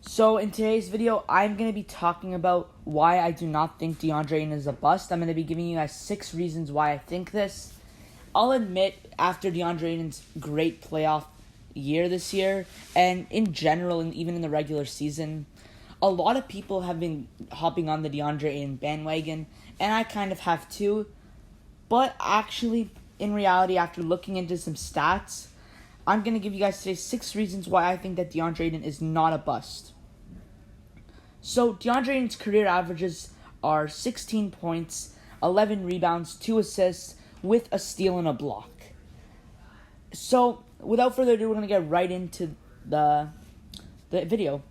So in today's video, I'm going to be talking about why I do not think DeAndre Ayton is a bust. I'm going to be giving you guys 6 reasons why I think this. I'll admit, after DeAndre Ayton's great playoff year this year, and in general, and even in the regular season, a lot of people have been hopping on the DeAndre Ayton bandwagon, and I kind of have too. But actually, in reality, after looking into some stats, I'm going to give you guys today 6 reasons why I think that DeAndre Ayton is not a bust. So, DeAndre Ayton's career averages are 16 points, 11 rebounds, 2 assists, with a steal and a block. So, without further ado, we're going to get right into the video.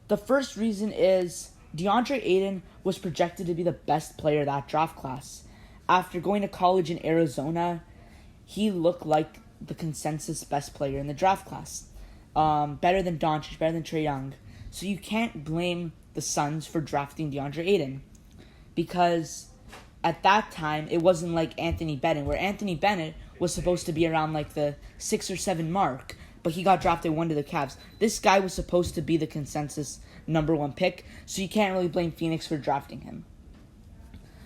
The first reason is DeAndre Ayton was projected to be the best player of that draft class. After going to college in Arizona, he looked like the consensus best player in the draft class. Better than Doncic, better than Trae Young. So you can't blame the Suns for drafting DeAndre Ayton, because at that time it wasn't like Anthony Bennett, where Anthony Bennett was supposed to be around like the 6 or 7 mark, but he got drafted 1 to the Cavs. This guy was supposed to be the consensus number 1 pick, so you can't really blame Phoenix for drafting him.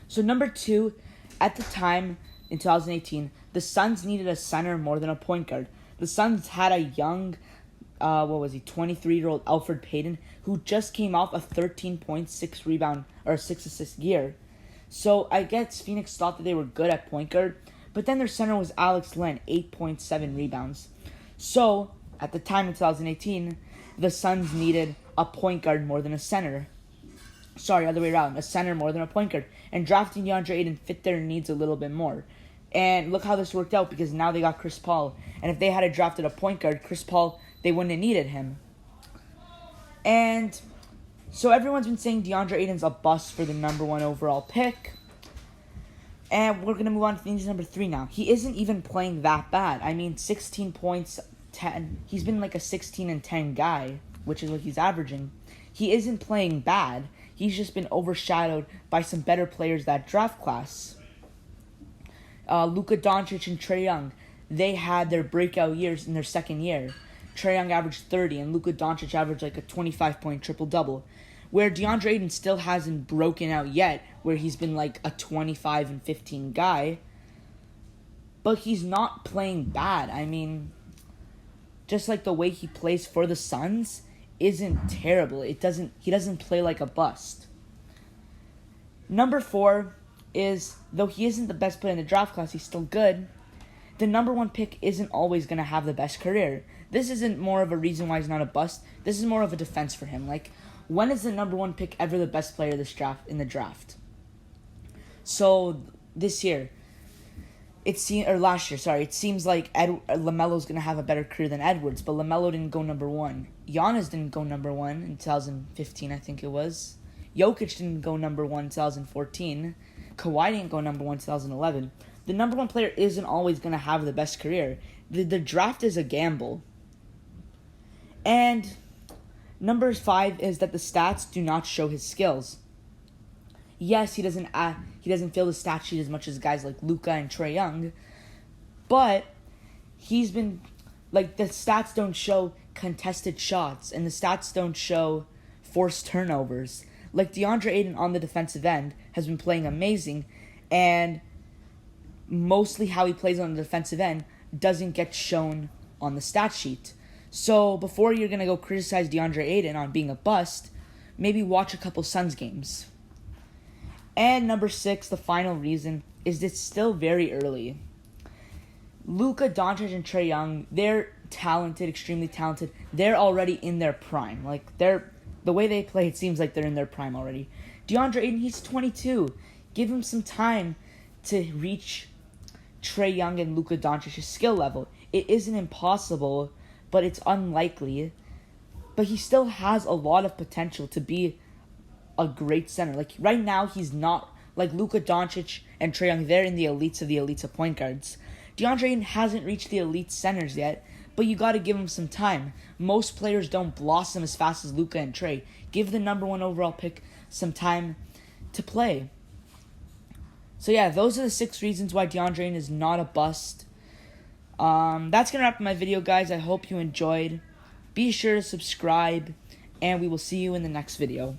So number 2, at the time in 2018, the Suns needed a center more than a point guard. The Suns had a young 23-year-old Elfrid Payton, who just came off a 13.6 rebound or 6 assist year. So I guess Phoenix thought that they were good at point guard, but then their center was Alex Len, 8.7 rebounds. So at the time in 2018, the Suns needed a point guard more than a center. Sorry, other way around, a center more than a point guard. And drafting DeAndre Ayton fit their needs a little bit more. And look how this worked out, because now they got Chris Paul. And if they had drafted a point guard, Chris Paul, they wouldn't have needed him. And so everyone's been saying DeAndre Ayton's a bust for the number 1 overall pick. And we're going to move on to things number 3 now. He isn't even playing that bad. I mean, 16 points, 10. He's been like a 16 and 10 guy, which is what he's averaging. He isn't playing bad. He's just been overshadowed by some better players that draft class. Luka Doncic and Trae Young, they had their breakout years in their second year. Trae Young averaged 30, and Luka Doncic averaged like a 25-point triple-double. Where DeAndre Ayton still hasn't broken out yet, where he's been like a 25 and 15 guy. But he's not playing bad. I mean, just like the way he plays for the Suns isn't terrible. He doesn't play like a bust. Number 4 is, though he isn't the best player in the draft class, he's still good. The number 1 pick isn't always going to have the best career. This isn't more of a reason why he's not a bust. This is more of a defense for him. Like, when is the number 1 pick ever the best player in the draft? So this year, it seems like LaMelo's going to have a better career than Edwards, but LaMelo didn't go number 1. Giannis didn't go number 1 in 2015, I think it was. Jokic didn't go number 1 in 2014. Kawhi didn't go number 1 in 2011. The number 1 player isn't always going to have the best career. The draft is a gamble. And number 5 is that the stats do not show his skills. Yes, he doesn't fill the stat sheet as much as guys like Luka and Trae Young, but he's been, like, the stats don't show contested shots, and the stats don't show forced turnovers. Like, DeAndre Ayton on the defensive end has been playing amazing, and mostly how he plays on the defensive end doesn't get shown on the stat sheet. So before you're going to go criticize DeAndre Ayton on being a bust, maybe watch a couple Suns games. And number 6, the final reason, is it's still very early. Luka Doncic and Trae Young, they're talented, extremely talented. They're already in their prime. Like, the way they play, it seems like they're in their prime already. DeAndre Ayton, he's 22. Give him some time to reach Trae Young and Luka Doncic's skill level. It isn't impossible, but it's unlikely. But he still has a lot of potential to be a great center. Like, right now, he's not, like, Luka Doncic and Trae Young, they're in the elites of point guards. DeAndre Ayton hasn't reached the elite centers yet, but you got to give him some time. Most players don't blossom as fast as Luka and Trae. Give the number 1 overall pick some time to play. So yeah, those are the 6 reasons why DeAndre Ayton is not a bust. That's going to wrap up my video, guys. I hope you enjoyed. Be sure to subscribe and we will see you in the next video.